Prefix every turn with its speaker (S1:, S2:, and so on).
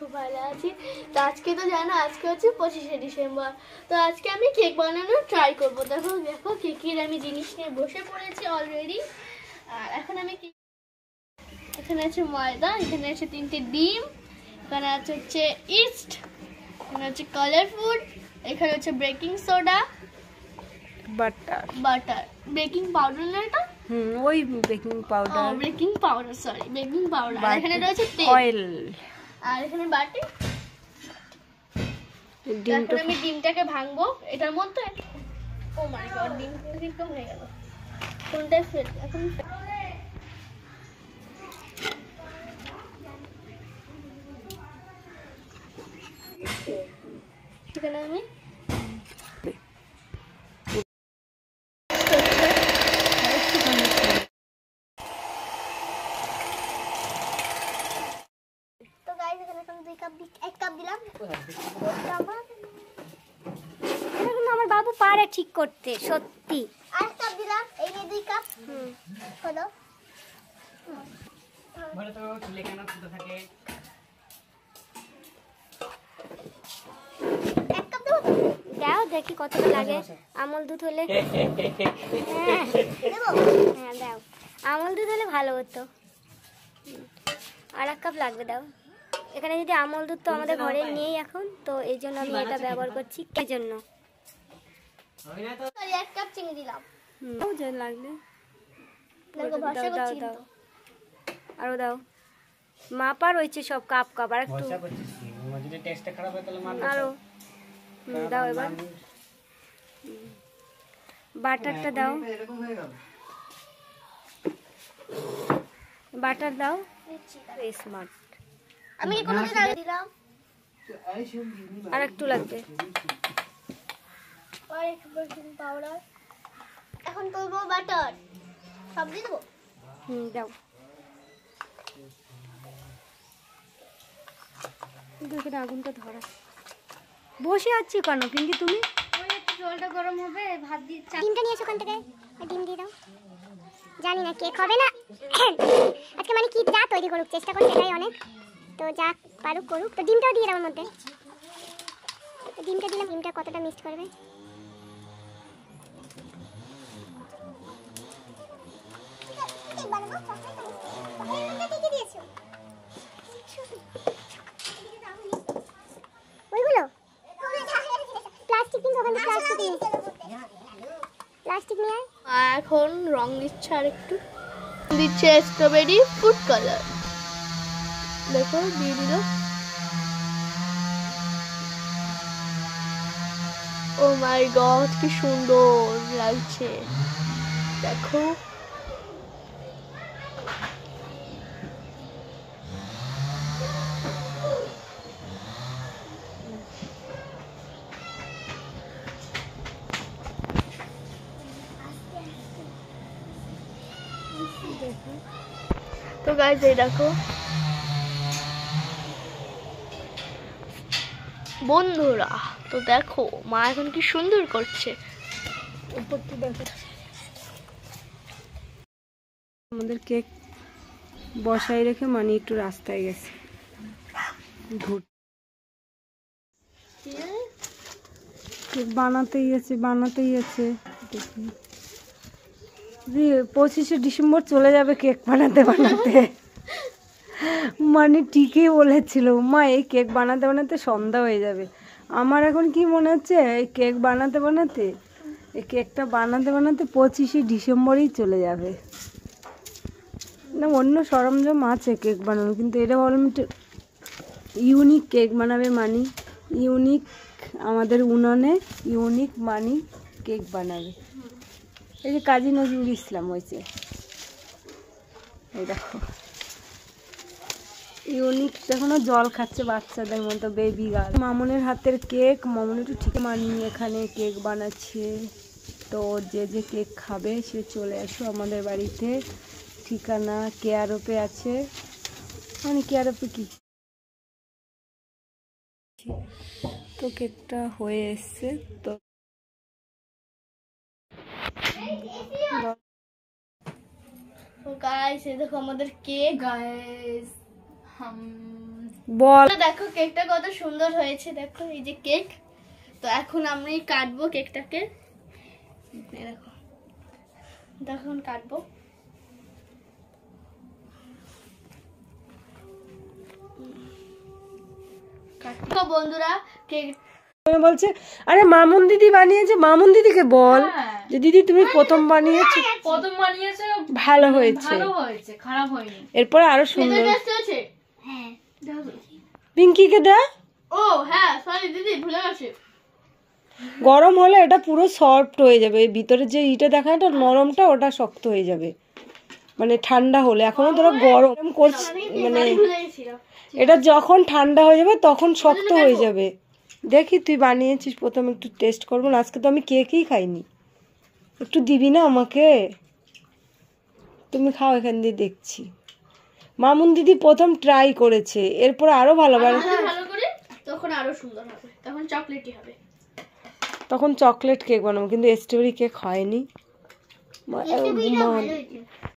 S1: খুব ভালো আছি। তো আজকে তো জানো আজকে হচ্ছে 25শে ডিসেম্বর। তো আজকে আমি কেক বানানোর ট্রাই করবো। দেখো দেখো কেকের আমি জিনিস নিয়ে বসে পড়েছি অলরেডি। আর এখন আমি এখানে আছে ময়দা, এখানে আছে 3টে ডিম, এখানে আছে হচ্ছে ইস্ট, এখানে হচ্ছে কালার ফুড, এখানে হচ্ছে baking soda, butter baking powder না এটা?
S2: ওই baking powder.
S1: Baking powder, sorry baking powder. এখানে রয়েছে তেল, অয়েল, আর এখানে বাটি। এখন আমি ডিমটাকে ভাঙবো এটার মধ্যে। ও মাই গড, ডিমটা কিরকম হয়ে গেল। কোনটায় ফেল এখন? এখানে আমি
S3: আমার বাবু পারে ঠিক করতে, সত্যি।
S4: আর কাপ দিলাম, এই যে 2 কাপ হলো।
S2: বলে তো চুলে কেন ফুটে থাকে?
S4: 1 কাপ দেবো তো?
S3: দাও দেখি কতটা লাগে। আমল দুধ হলে হ্যাঁ দাও, আমল দুধ হলে ভালো হতো। আর 1 কাপ লাগবে, দাও। এখানে যদি আমল দুধ তো আমাদের ঘরে নেই এখন, তো এই জন্য আমি এটা ব্যবহার করছি। কে জন্য?
S4: 1 কাপ চিনি দিলাম।
S3: যেন লাগলে
S4: দাও।
S3: আরো দাও। মাপার হয়েছে সব কাপ কাপ। আর একটু আরো দাও। এবার বাটারটা দাও, বাটার দাও। স্মার্ট।
S4: আমি কি কোনো দিন দিলাম?
S3: আর একটু লাগবে।
S4: আর একটু বেকিং পাউডার। এখন করবো বাটার। সব দিয়ে দেবো?
S3: দাও। কিন্তু এখানে আগুনটা ধরা। বসে আছি কেন পিঙ্কি তুমি?
S4: ওই একটু জলটা গরম হবে, ভাত দিয়ে ডিমটা নিয়ে এসো ওখান থেকে। ডিম দিয়ে দাও। জানি না কেক হবে না আজকে, মানে কি যা তৈরি করুক চেষ্টা করছে এটাই অনেক। তো যা পারুক করুক। তো ডিমটাও দিয়ে দাও ওর মধ্যে। ডিমটা দিলাম, ডিমটা কতটা মিক্সড করবে? ওইগুলো প্লাস্টিক নিয়ে ওখান থেকে প্লাস্টিক নিয়ে
S1: এখন রং দিচ্ছে, আর একটু দিচ্ছে স্ট্রবেরি ফুড কালার। দেখো দিয়ে দিল। ও মাই গড কি সুন্দর লাগছে, দেখো। তো গাইস এই দেখো বন্ধুরা, তো দেখো মা এখন কি সুন্দর করছে।
S2: উপরটা দেখো। আমাদের কেক বসাই রেখে মানে একটু রাস্তায় গেছে। কেক বানাতেই আছে। 25শে ডিসেম্বর চলে যাবে কেক বানাতে। মানে ঠিকই বলেছিল মা, এই কেক বানাতে সন্ধ্যা হয়ে যাবে। আমার এখন কি মনে হচ্ছে, এই কেক বানাতে এই কেকটা বানাতে 25শে ডিসেম্বরই চলে যাবে। না অন্য সরঞ্জাম আছে কেক বানানো, কিন্তু এটা বললাম ইউনিক কেক বানাবে মানি, ইউনিক আমাদের উনানে ইউনিক মানি কেক বানাবে। এই যে কাজী নজরুল ইসলাম হয়েছে, এই দেখো ইউনিক। এখনো জল খাচ্ছে বাচ্চাদের মতো, বেবি গার্ল। মামুনের হাতের কেক, মামুন একটু ঠিক মানিয়ে এখানে কেক বানাচ্ছে। তো যে কেক খাবে সে চলে আসো আমাদের বাড়িতে। ঠিকানা কেয়ারোপে আছে, মানে কেয়ারোপে কি। তো কেকটা হয়ে এসছে। তো
S1: গাইস এই দেখো আমাদের কেক। গাইস
S2: বল।
S1: তো দেখো কেকটা কত সুন্দর হয়েছে, দেখো এই যে কেক। তো এখন আমি কাটবো কেকটাকে, এই দেখো দেখুন কাটবো। তো বন্ধুরা কেক
S2: বলছে আরে মামুন দিদি বানিয়েছে, মামুন দিদিকে বল যে দিদি তুমি প্রথম বানিয়েছো, ভালো হয়েছে,
S5: খারাপ হয়নি।
S2: এরপর আরো সুন্দর।
S1: আছে
S3: হ্যাঁ
S2: পিঙ্কিকে দে।
S1: ও হ্যাঁ সরি দিদি ভুলে গেছি।
S2: গরম হলে এটা পুরো সফট হয়ে যাবে, এই ভিতরে যে ইটা দেখা এটা নরমটা ওটা শক্ত হয়ে যাবে, মানে ঠান্ডা হলে। এখনো তোরা গরম করছিস, মানে
S1: ভুলে গেছিলাম।
S2: এটা যখন ঠান্ডা হয়ে যাবে তখন শক্ত হয়ে যাবে। দেখি তুই বানিয়েছিস প্রথম, একটু টেস্ট করবো না, আজকে তো আমি কেকই খাইনি, একটু দিবি না আমাকে? তুমি খাও এখান দিয়ে দেখছি। মামুন দিদি প্রথম ট্রাই করেছে, এরপর আরো ভালো
S1: ভালো করে তখন আরো সুন্দর হবে, তখন চকলেটই হবে।
S2: তখন চকলেট কেক বানাবো, কিন্তু স্ট্রবেরি কেক হয়নি।